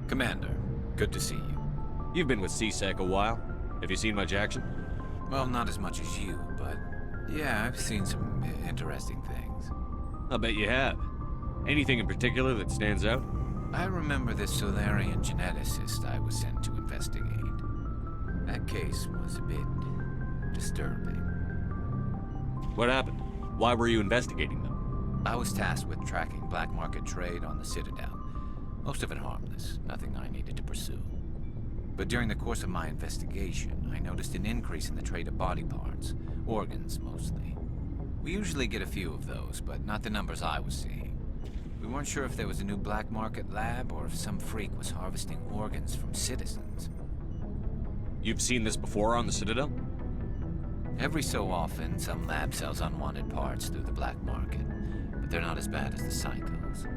Commander, good to see you. You've been with CSEC a while. Have you seen much action? Well, not as much as you, but yeah, I've seen some interesting things. I'll bet you have. Anything in particular that stands out? I remember this Solarian geneticist I was sent to investigate. That case was a bit disturbing. What happened? Why were you investigating them? I was tasked with tracking black market trade on the Citadel. Most of it harmless, nothing I needed to pursue. But during the course of my investigation, I noticed an increase in the trade of body parts, organs mostly. We usually get a few of those, but not the numbers I was seeing. We weren't sure if there was a new black market lab or if some freak was harvesting organs from citizens. You've seen this before on the Citadel? Every so often, some lab sells unwanted parts through the black market, but they're not as bad as the psychos.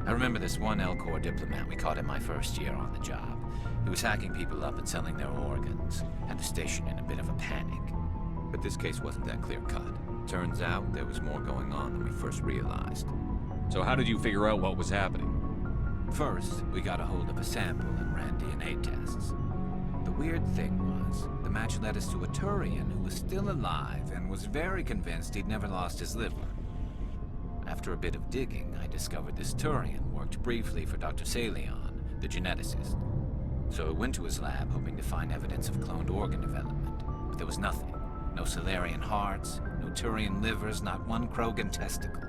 I remember this one L-Corps diplomat we caught in my first year on the job. He was hacking people up and selling their organs, had the station in a bit of a panic. But this case wasn't that clear-cut. Turns out there was more going on than we first realized. So how did you figure out what was happening? First, we got a hold of a sample and ran DNA tests. The weird thing was, the match led us to a Turian who was still alive and was very convinced he'd never lost his liver. After a bit of digging, I discovered this Turian worked briefly for Dr. Salion, the geneticist. So I went to his lab hoping to find evidence of cloned organ development, but there was nothing. No Solarian hearts, no Turian livers, not one Krogan testicle.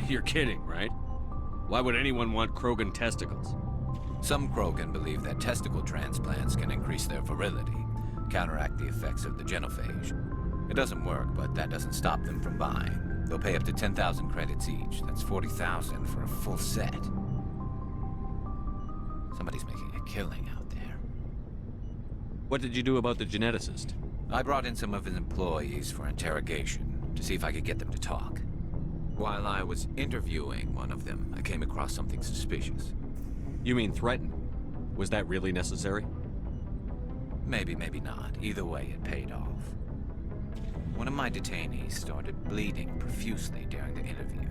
You're kidding, right? Why would anyone want Krogan testicles? Some Krogan believe that testicle transplants can increase their virility, counteract the effects of the genophage. It doesn't work, but that doesn't stop them from buying. They'll pay up to 10,000 credits each. That's 40,000 for a full set. Somebody's making a killing out there. What did you do about the geneticist? I brought in some of his employees for interrogation, to see if I could get them to talk. While I was interviewing one of them, I came across something suspicious. You mean threaten? Was that really necessary? Maybe, maybe not. Either way, it paid off. One of my detainees started bleeding profusely during the interview.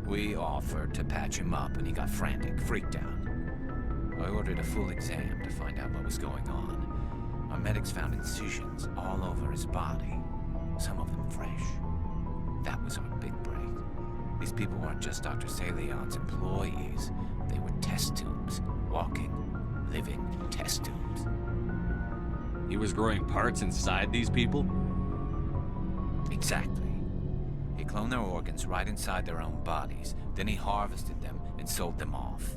We offered to patch him up, and he got frantic, freaked out. I ordered a full exam to find out what was going on. Our medics found incisions all over his body, some of them fresh. That was our big break. These people weren't just Dr. Salion's employees. They were test tubes, walking, living test tubes. He was growing parts inside these people? Exactly. He cloned their organs right inside their own bodies. Then he harvested them and sold them off.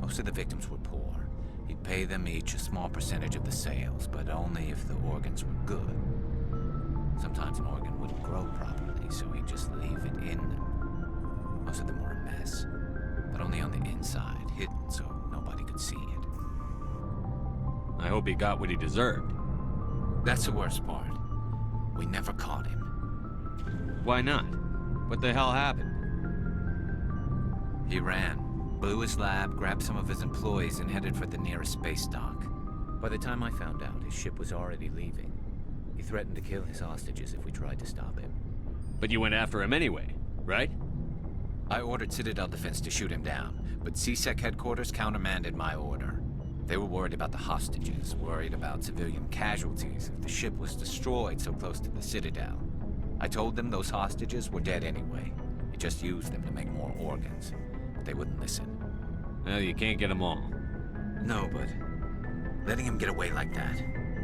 Most of the victims were poor. He'd pay them each a small percentage of the sales, but only if the organs were good. Sometimes an organ wouldn't grow properly, so he'd just leave it in them. Most of them were a mess, but only on the inside, hidden so nobody could see it. I hope he got what he deserved. That's the worst part. We never caught him. Why not? What the hell happened? He ran, blew his lab, grabbed some of his employees, and headed for the nearest space dock. By the time I found out, his ship was already leaving. He threatened to kill his hostages if we tried to stop him. But you went after him anyway, right? I ordered Citadel Defense to shoot him down, but CSEC headquarters countermanded my order. They were worried about the hostages, worried about civilian casualties if the ship was destroyed so close to the Citadel. I told them those hostages were dead anyway. He just used them to make more organs. But they wouldn't listen. Well, you can't get them all. No, but letting him get away like that.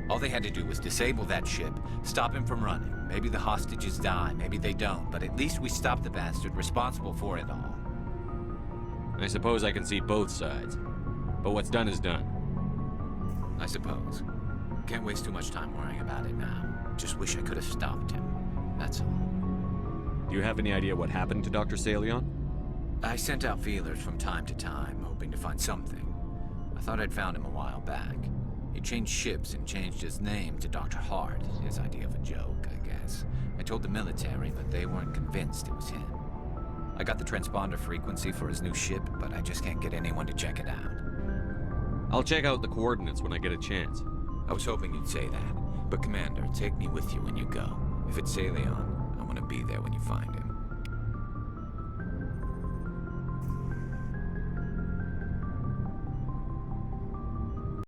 All they had to do was disable that ship, stop him from running. Maybe the hostages die, maybe they don't, but at least we stopped the bastard responsible for it all. I suppose I can see both sides. But what's done is done. I suppose. Can't waste too much time worrying about it now. Just wish I could have stopped him. That's all. Do you have any idea what happened to Dr. Salion? I sent out feelers from time to time, hoping to find something. I thought I'd found him a while back. He changed ships and changed his name to Dr. Hart, his idea of a joke, I guess. I told the military, but they weren't convinced it was him. I got the transponder frequency for his new ship, but I just can't get anyone to check it out. I'll check out the coordinates when I get a chance. I was hoping you'd say that, but Commander, take me with you when you go. If it's Salion, I want to be there when you find him.